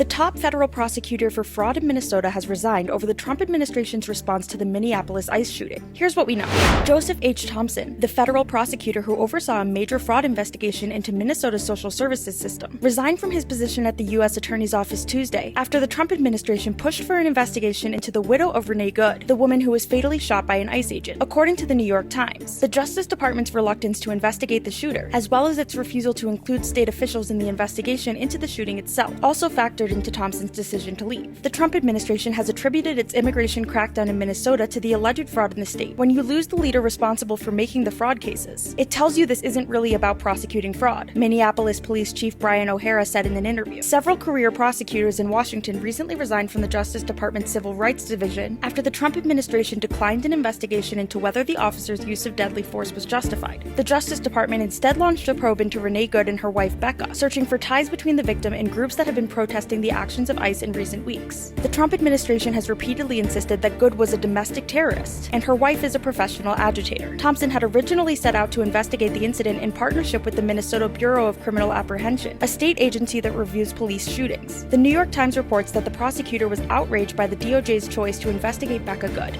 top federal prosecutor for fraud in Minnesota has resigned over the Trump administration's response to the Minneapolis ICE shooting. Here's what we know. Joseph H. Thompson, the federal prosecutor who oversaw a major fraud investigation into Minnesota's social services system, resigned from his position at the U.S. Attorney's Office Tuesday after the Trump administration pushed for an investigation into the widow of Renee Good, the woman who was fatally shot by an ICE agent. According to the New York Times, the Justice Department's reluctance to investigate the shooter, as well as its refusal to include state officials in the investigation into the shooting itself, also factored into Thompson's decision to leave. The Trump administration has attributed its immigration crackdown in Minnesota to the alleged fraud in the state. When you lose the leader responsible for making the fraud cases, it tells you this isn't really about prosecuting fraud, Minneapolis Police Chief Brian O'Hara said in an interview. Several career prosecutors in Washington recently resigned from the Justice Department's Civil Rights Division after the Trump administration declined an investigation into whether the officer's use of deadly force was justified. The Justice Department instead launched a probe into Renee Good and her wife Becca, searching for ties between the victim and groups that have been protesting the actions of ICE in recent weeks. The Trump administration has repeatedly insisted that Good was a domestic terrorist, and her wife is a professional agitator. Thompson had originally set out to investigate the incident in partnership with the Minnesota Bureau of Criminal Apprehension, a state agency that reviews police shootings. The New York Times reports that the prosecutor was outraged by the DOJ's choice to investigate Becca Good.